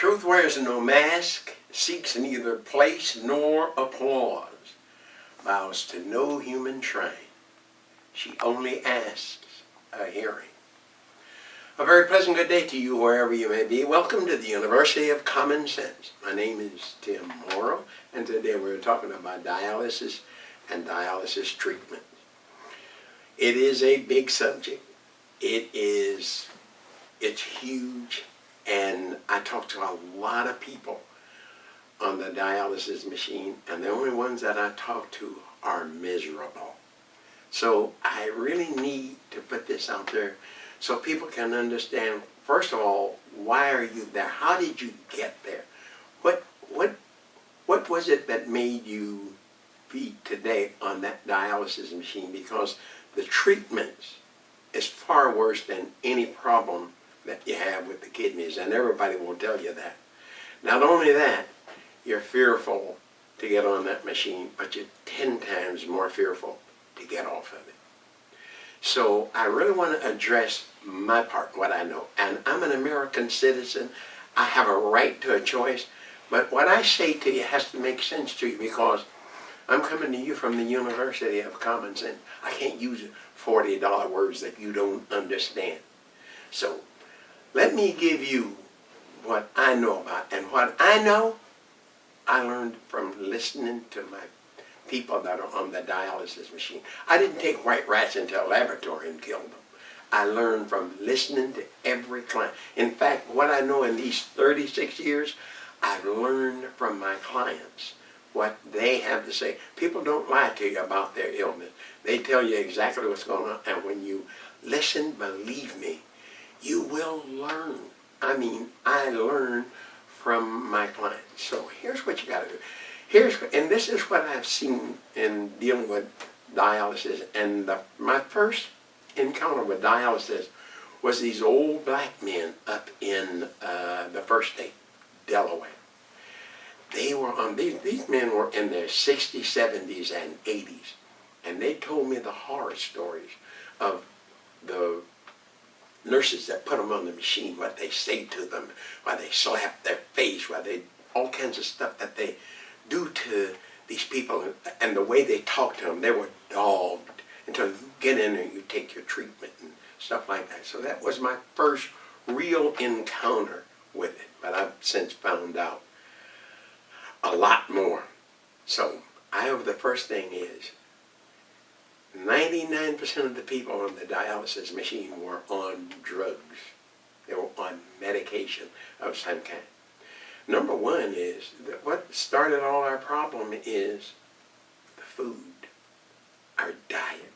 Truth wears no mask, seeks neither place nor applause, bows to no human shrine. She only asks a hearing. A very pleasant good day to you wherever you may be. Welcome to the University of Common Sense. My name is Tim Morrow, and today we're talking about dialysis and dialysis treatment. It is a big subject. It's huge, and I talk to a lot of people on the dialysis machine, and the only ones that I talk to are miserable. So I really need to put this out there so people can understand, first of all, why are you there? How did you get there? What was it that made you be today on that dialysis machine? Because the treatments is far worse than any problem that you have with the kidneys, and everybody will tell you that. Not only that, you're fearful to get on that machine, but you're 10 times more fearful to get off of it. So I really want to address my part, what I know. And I'm an American citizen. I have a right to a choice. But what I say to you has to make sense to you, because I'm coming to you from the University of Common Sense. I can't use $40 words that you don't understand. So let me give you what I know about. And what I know, I learned from listening to my people that are on the dialysis machine. I didn't take white rats into a laboratory and kill them. I learned from listening to every client. In fact, what I know in these 36 years, I've learned from my clients what they have to say. People don't lie to you about their illness. They tell you exactly what's going on. And when you listen, believe me, you will learn. I mean, I learn from my clients. So here's what you got to do. And this is what I've seen in dealing with dialysis. And my first encounter with dialysis was these old black men up in the first state, Delaware. They were on, these men were in their 60s, 70s, and 80s. And they told me the horror stories of the nurses that put them on the machine, what they say to them, why they slap their face, why they, all kinds of stuff that they do to these people, and the way they talk to them. They were dogged until you get in there and you take your treatment and stuff like that. So that was my first real encounter with it. But I've since found out a lot more. So the first thing is 99% of the people on the dialysis machine were on drugs. They were on medication of some kind. Number one is that what started all our problem is the food, our diet.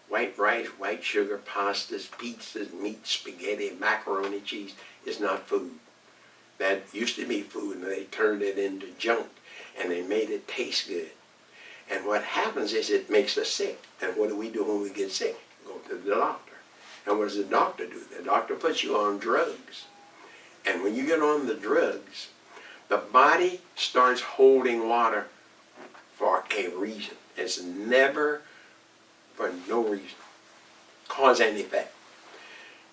White rice, white sugar, pastas, pizzas, meat, spaghetti, macaroni, cheese is not food. That used to be food, and they turned it into junk, and they made it taste good. And what happens is it makes us sick. And what do we do when we get sick? Go to the doctor. And what does the doctor do? The doctor puts you on drugs. And when you get on the drugs, the body starts holding water for a reason. It's never for no reason. Cause and effect.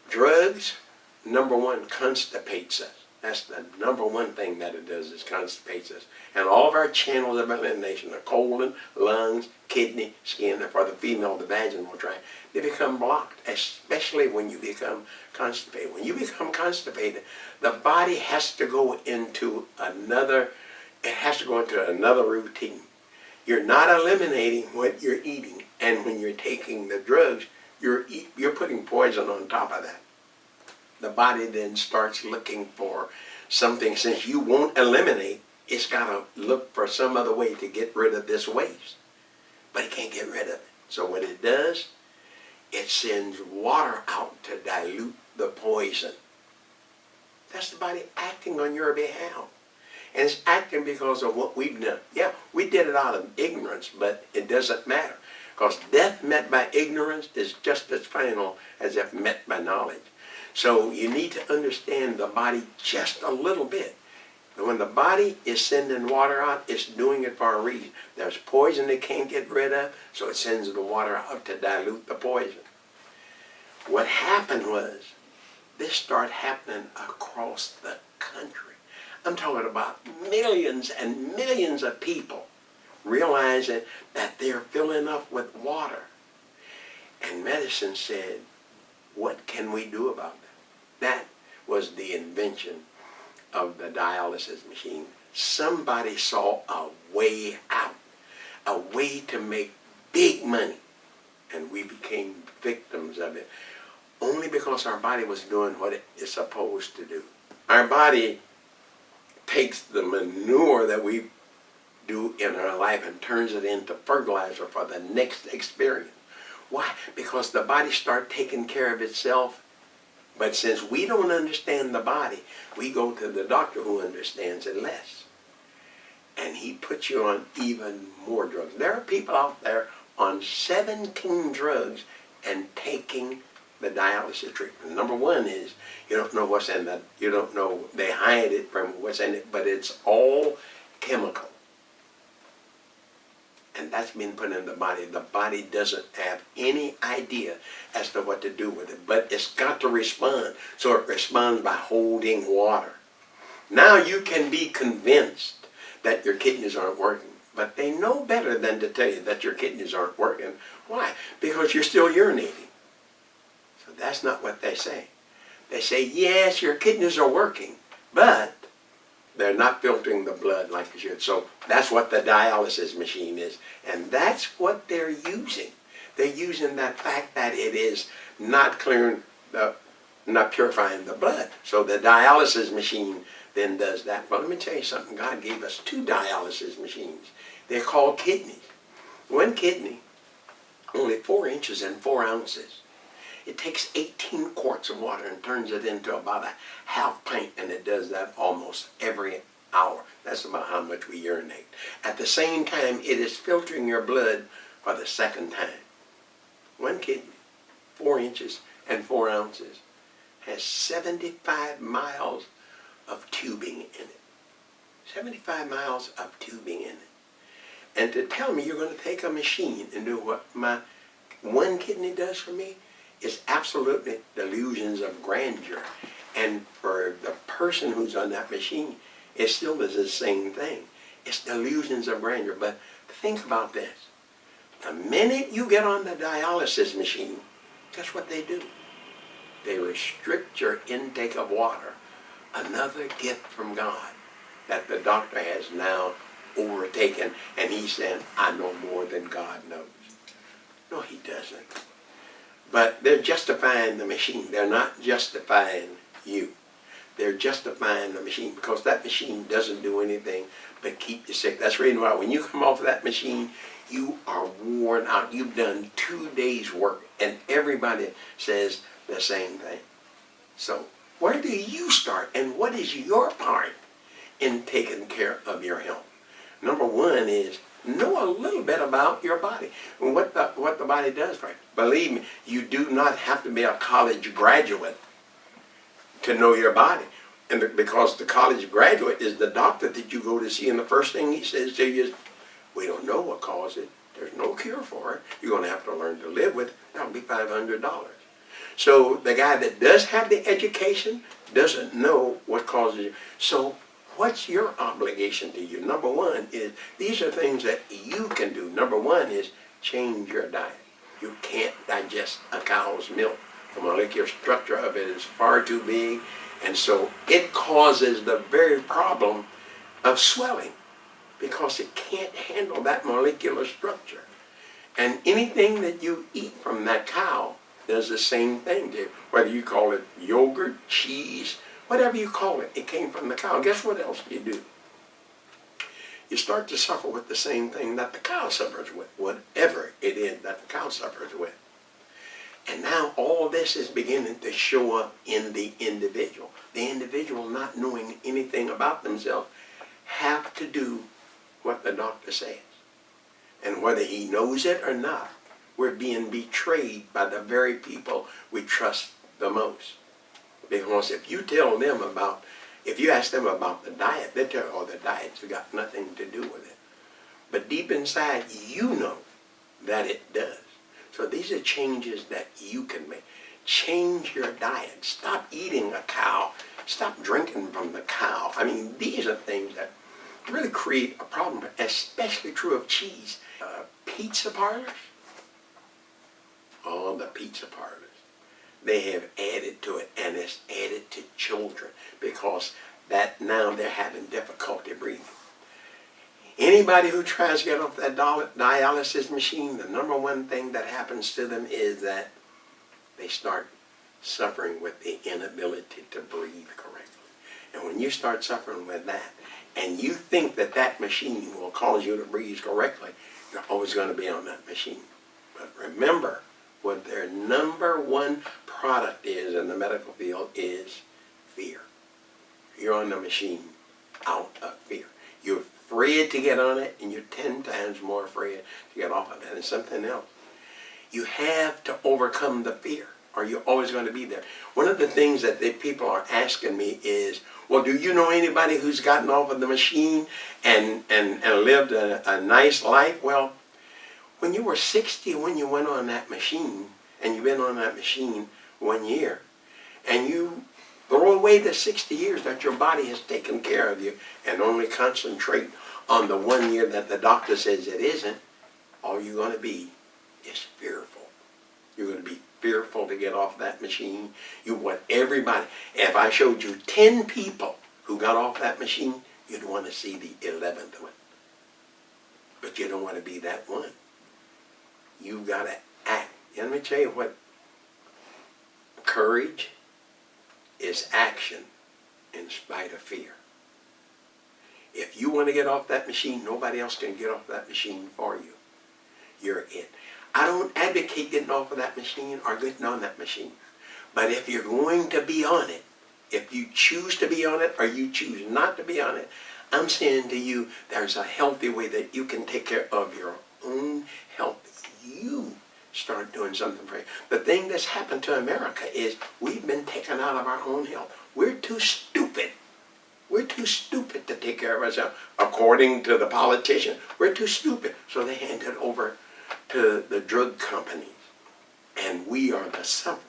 Drugs, number one, constipates us. That's the number one thing that it does, is constipates us. And all of our channels of elimination, the colon, lungs, kidney, skin, and for the female, the vaginal tract, they become blocked, especially when you become constipated. When you become constipated, the body has to go into another routine. You're not eliminating what you're eating, and when you're taking the drugs, you're putting poison on top of that. The body then starts looking for something. Since you won't eliminate, it's got to look for some other way to get rid of this waste. But it can't get rid of it. So what it does, it sends water out to dilute the poison. That's the body acting on your behalf. And it's acting because of what we've done. Yeah, we did it out of ignorance, but it doesn't matter. Because death met by ignorance is just as final as if met by knowledge. So you need to understand the body just a little bit. When the body is sending water out, it's doing it for a reason. There's poison it can't get rid of, so it sends the water out to dilute the poison. What happened was, this started happening across the country. I'm talking about millions and millions of people realizing that they're filling up with water. And medicine said, what can we do about that? That was the invention of the dialysis machine. Somebody saw a way out, a way to make big money, and we became victims of it only because our body was doing what it is supposed to do. Our body takes the manure that we do in our life and turns it into fertilizer for the next experience. Why? Because the body starts taking care of itself. But since we don't understand the body, we go to the doctor who understands it less. And he puts you on even more drugs. There are people out there on 17 drugs and taking the dialysis treatment. Number one is you don't know what's in that. You don't know. They hide it from what's in it, but it's all chemical. And that's been put in the body. The body doesn't have any idea as to what to do with it. But it's got to respond. So it responds by holding water. Now you can be convinced that your kidneys aren't working. But they know better than to tell you that your kidneys aren't working. Why? Because you're still urinating. So that's not what they say. They say, yes, your kidneys are working, but they're not filtering the blood like they should. So that's what the dialysis machine is. And that's what they're using. They're using that fact that it is not clearing not purifying the blood. So the dialysis machine then does that. But let me tell you something. God gave us 2 dialysis machines. They're called kidneys. One kidney, only 4 inches and 4 ounces. It takes 18 quarts of water and turns it into about a half pint, and it does that almost every hour. That's about how much we urinate. At the same time, it is filtering your blood for the second time. One kidney, 4 inches and 4 ounces, has 75 miles of tubing in it. 75 miles of tubing in it. And to tell me you're going to take a machine and do what my one kidney does for me is absolutely delusions of grandeur. And for the person who's on that machine, it still does the same thing. It's delusions of grandeur. But think about this. The minute you get on the dialysis machine, guess what they do? They restrict your intake of water. Another gift from God that the doctor has now overtaken. And he's saying, I know more than God knows. No, he doesn't. But they're justifying the machine. They're not justifying you. They're justifying the machine because that machine doesn't do anything but keep you sick. That's the reason why when you come off of that machine, you are worn out. You've done 2 days' work, and everybody says the same thing. So where do you start, and what is your part in taking care of your health? Number one is know a little bit about your body and what the body does for you. Believe me, you do not have to be a college graduate to know your body. And because the college graduate is the doctor that you go to see, and the first thing he says to you is, we don't know what caused it. There's no cure for it. You're going to have to learn to live with it. That'll be $500. So the guy that does have the education doesn't know what causes it. So what's your obligation to you? Number one is, these are things that you can do. Number one is change your diet. You can't digest a cow's milk. The molecular structure of it is far too big, and so it causes the very problem of swelling because it can't handle that molecular structure. And anything that you eat from that cow does the same thing to you. Whether you call it yogurt, cheese, whatever you call it, it came from the cow. Guess what else you do? You start to suffer with the same thing that the cow suffers with, whatever it is that the cow suffers with. And now all this is beginning to show up in the individual. The individual, not knowing anything about themselves, have to do what the doctor says. And whether he knows it or not, we're being betrayed by the very people we trust the most. Because if you tell them about, if you ask them about the diet, they tell you, oh, the diet's got nothing to do with it. But deep inside, you know that it does. So these are changes that you can make. Change your diet. Stop eating a cow Stop drinking from the cow. I mean, these are things that really create a problem, especially true of cheese. Pizza parlors, all the pizza parlors, they have added to it, and it's added to children because that now they're having difficulty breathing. Anybody who tries to get off that dialysis machine, the number one thing that happens to them is that they start suffering with the inability to breathe correctly. And when you start suffering with that, and you think that that machine will cause you to breathe correctly, you're always going to be on that machine. But remember, what their number one product is in the medical field is fear. You're on the machine out of fear. You're afraid to get on it, and you're 10 times more afraid to get off of it. And something else. You have to overcome the fear, or you're always going to be there. One of the things that the people are asking me is, well, do you know anybody who's gotten off of the machine and lived a nice life? Well, when you were 60, when you went on that machine, and you've been on that machine 1 year, and you throw away the 60 years that your body has taken care of you and only concentrate on the 1 year that the doctor says it isn't, all you're going to be is fearful. You're going to be fearful to get off that machine. You want everybody. If I showed you 10 people who got off that machine, you'd want to see the 11th one. But you don't want to be that one. You've got to act. Let me tell you what courage is: action in spite of fear. If you want to get off that machine, nobody else can get off that machine for you. You're it. I don't advocate getting off of that machine or getting on that machine. But if you're going to be on it, if you choose to be on it or you choose not to be on it, I'm saying to you, there's a healthy way that you can take care of your own health. You start doing something for you. The thing that's happened to America is we've been taken out of our own health. We're too stupid. We're too stupid to take care of ourselves. According to the politicians, we're too stupid. So they hand it over to the drug companies. And we are the sufferers.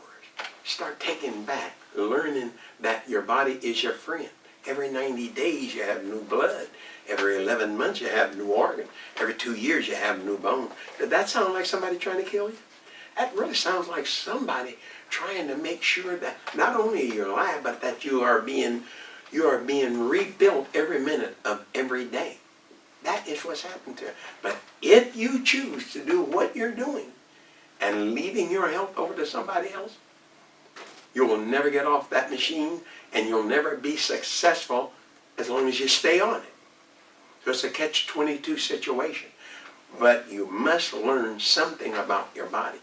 Start taking back, learning that your body is your friend. Every 90 days you have new blood. Every 11 months you have new organ. Every 2 years you have new bone. Did that sound like somebody trying to kill you? That really sounds like somebody trying to make sure that not only you're alive, but that you are being rebuilt every minute of every day. That is what's happened to you. But if you choose to do what you're doing and leaving your health over to somebody else, you will never get off that machine, and you'll never be successful as long as you stay on it. So it's a catch-22 situation. But you must learn something about your body.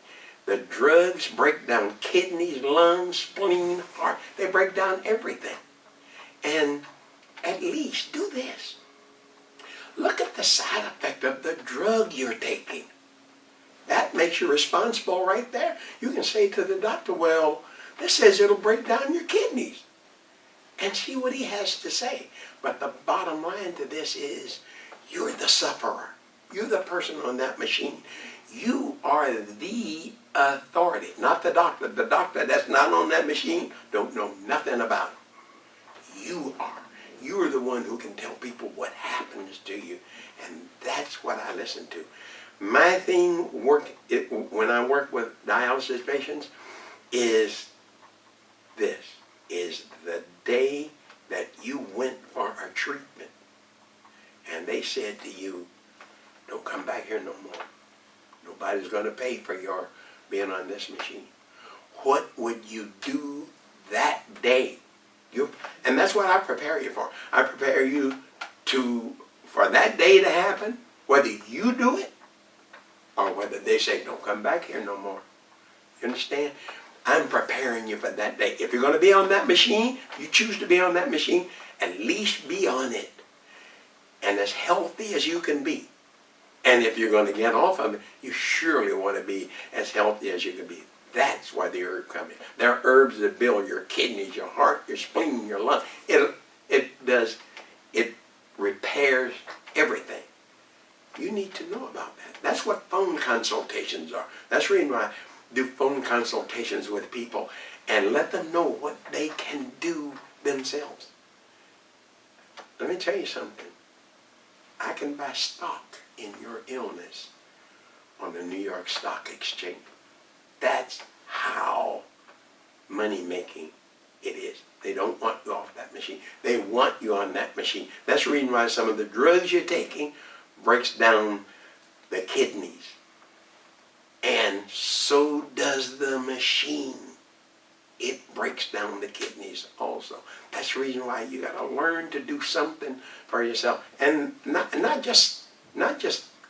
The drugs break down kidneys, lungs, spleen, heart. They break down everything. And at least do this. Look at the side effect of the drug you're taking. That makes you responsible right there. You can say to the doctor, well, this says it'll break down your kidneys. And see what he has to say. But the bottom line to this is, you're the sufferer. You're the person on that machine. You are the authority, not the doctor. The doctor that's not on that machine don't know nothing about it. You are. You're the one who can tell people what happens to you. And that's what I listen to. My thing, when I work with dialysis patients, is this. Is the day that you went for a treatment and they said to you, don't come back here no more. Nobody's going to pay for your being on this machine. What would you do that day? And that's what I prepare you for. I prepare you for that day to happen, whether you do it or whether they say, don't come back here no more. You understand? I'm preparing you for that day. If you're going to be on that machine, you choose to be on that machine, at least be on it. And as healthy as you can be. And if you're going to get off of it, you surely want to be as healthy as you can be. That's why the herbs come in. There are herbs that build your kidneys, your heart, your spleen, your lung. It repairs everything. You need to know about that. That's what phone consultations are. That's the reason why I do phone consultations with people and let them know what they can do themselves. Let me tell you something. I can buy stock in your illness on the New York Stock Exchange. That's how money-making it is. They don't want you off that machine. They want you on that machine. That's the reason why some of the drugs you're taking breaks down the kidneys. And so does the machine. It breaks down the kidneys also. That's the reason why you got to learn to do something for yourself. And not just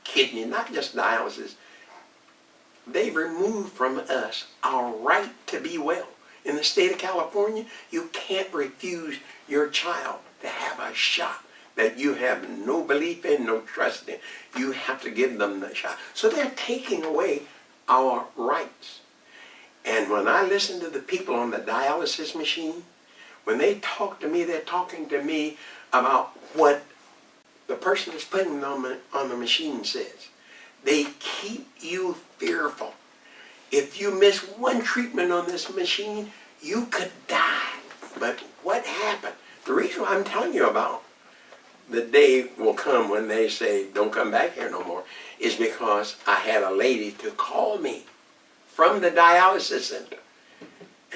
kidney, not just dialysis. They remove from us our right to be well. In the state of California, you can't refuse your child to have a shot that you have no belief in, no trust in. You have to give them the shot. So they're taking away our rights. And when I listen to the people on the dialysis machine, when they talk to me, they're talking to me about what the person that's putting them on the machine says. They keep you fearful. If you miss one treatment on this machine, you could die. But what happened? The reason why I'm telling you about the day will come when they say, don't come back here no more, is because I had a lady to call me from the dialysis center.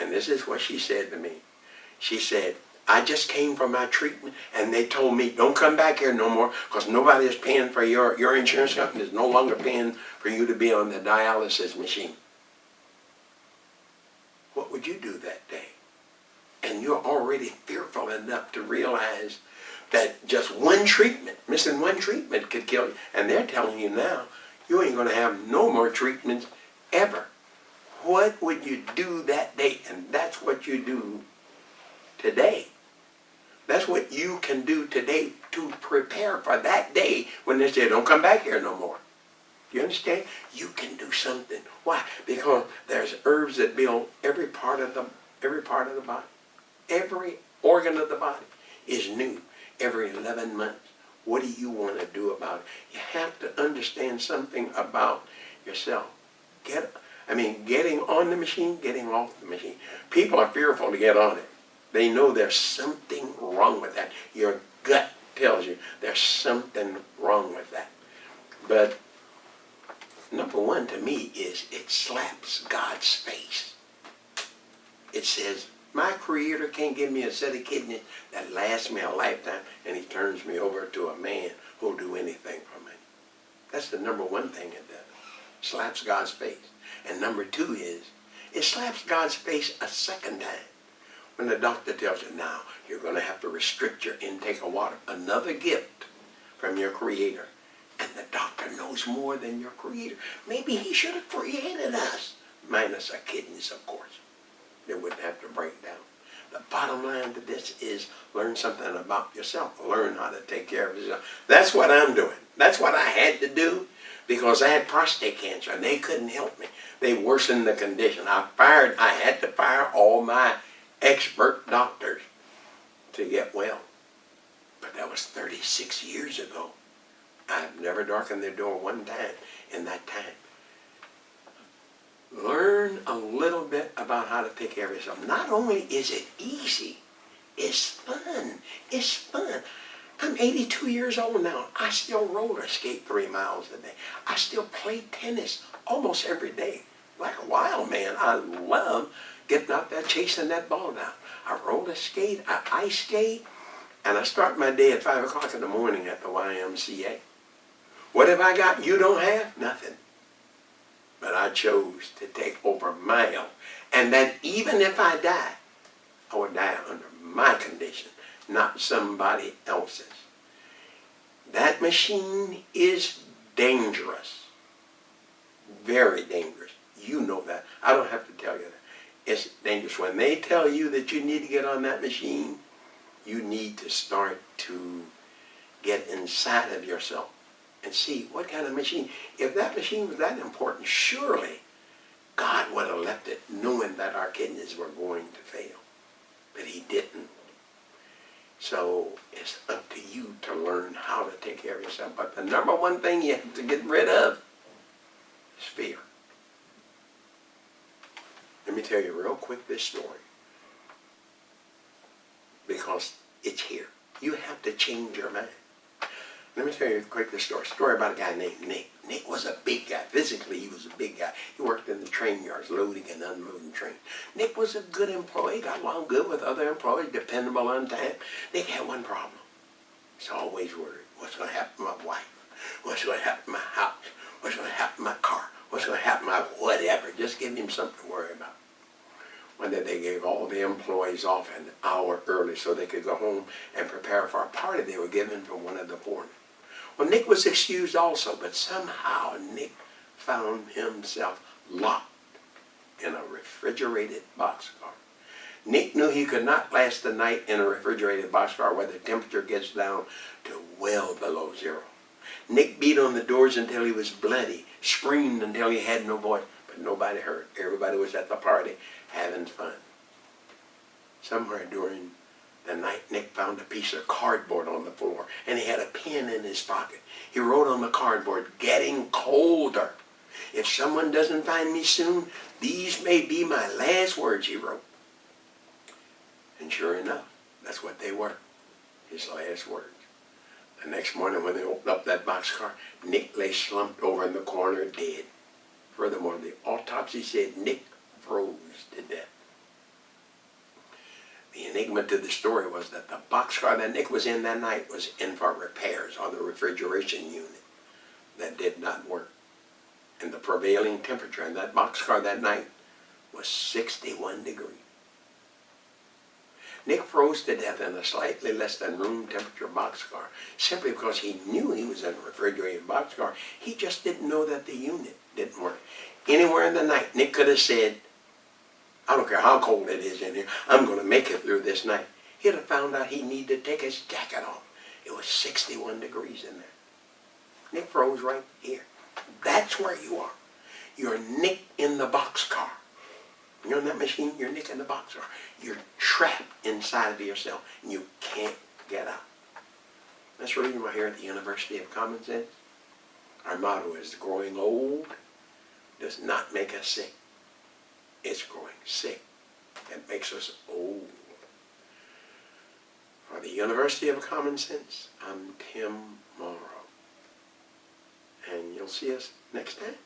And this is what she said to me. She said, I just came from my treatment and they told me, don't come back here no more because nobody is paying for your insurance company is no longer paying for you to be on the dialysis machine. What would you do that day? And you're already fearful enough to realize that just one treatment, missing one treatment could kill you. And they're telling you now, you ain't going to have no more treatments ever. What would you do that day? And that's what you do today. That's what you can do today to prepare for that day when they say, don't come back here no more. You understand? You can do something. Why? Because there's herbs that build every part of the body. Every organ of the body is new every 11 months. What do you want to do about it? You have to understand something about yourself. Getting on the machine, getting off the machine. People are fearful to get on it. They know there's something wrong with that. Your gut tells you there's something wrong with that. But number one to me is it slaps God's face. It says, my Creator can't give me a set of kidneys that lasts me a lifetime, and He turns me over to a man who'll do anything for me. That's the number one thing it does. Slaps God's face. And number two is, it slaps God's face a second time. When the doctor tells you, now, you're going to have to restrict your intake of water. Another gift from your Creator. And the doctor knows more than your Creator. Maybe He should have created us. Minus our kidneys, of course. They wouldn't have to break down. The bottom line to this is learn something about yourself. Learn how to take care of yourself. That's what I'm doing. That's what I had to do because I had prostate cancer and they couldn't help me. They worsened the condition. I had to fire all my expert doctors to get well. But that was 36 years ago. I've never darkened their door one time in that time. Learn a little bit about how to take care of yourself. Not only is it easy, it's fun. It's fun. I'm 82 years old now. I still roller skate 3 miles a day. I still play tennis almost every day. Like a wild man. I love getting out there chasing that ball down. I roller skate, I ice skate, and I start my day at 5 o'clock in the morning at the YMCA. What have I got you don't have? Nothing. But I chose to take over my health. And that even if I die, I would die under my condition, not somebody else's. That machine is dangerous. Very dangerous. You know that. I don't have to tell you that. It's dangerous. When they tell you that you need to get on that machine, you need to start to get inside of yourself and see what kind of machine. If that machine was that important, surely God would have left it knowing that our kidneys were going to fail. But He didn't. So it's up to you to learn how to take care of yourself. But the number one thing you have to get rid of is fear. Let me tell you real quick this story. because it's here. You have to change your mind. Let me tell you a quick story about a guy named Nick. Nick was a big guy. Physically, he was a big guy. He worked in the train yards, loading and unloading trains. Nick was a good employee, got along good with other employees, dependable on time. Nick had one problem. He's always worried. What's going to happen to my wife? What's going to happen to my house? What's going to happen to my car? What's going to happen to my whatever? Just give him something to worry about. One day they gave all the employees off an hour early so they could go home and prepare for a party they were giving for one of the foremen. Well, Nick was excused also, but somehow Nick found himself locked in a refrigerated boxcar. Nick knew he could not last the night in a refrigerated boxcar where the temperature gets down to well below zero. Nick beat on the doors until he was bloody, screamed until he had no voice, but nobody heard. Everybody was at the party having fun. Somewhere during the night, Nick found a piece of cardboard on the floor, and he had a pen in his pocket. He wrote on the cardboard, "Getting colder. If someone doesn't find me soon, these may be my last words," he wrote. And sure enough, that's what they were, his last words. The next morning when they opened up that boxcar, Nick lay slumped over in the corner dead. Furthermore, the autopsy said Nick froze to death. The enigma to the story was that the boxcar that Nick was in that night was in for repairs on the refrigeration unit that did not work. And the prevailing temperature in that boxcar that night was 61 degrees. Nick froze to death in a slightly less than room temperature boxcar simply because he knew he was in a refrigerated boxcar. He just didn't know that the unit didn't work. Anywhere in the night, Nick could have said, "I don't care how cold it is in here, I'm going to make it through this night." He'd have found out he needed to take his jacket off. It was 61 degrees in there. Nick froze right here. That's where you are. You're Nick in the boxcar. You're in that machine, you're Nick in the boxcar. You're trapped inside of yourself, and you can't get out. That's the reason why here at the University of Common Sense, our motto is, growing old does not make us sick. It's growing sick that makes us old. For the University of Common Sense, I'm Tim Morrow. And you'll see us next time.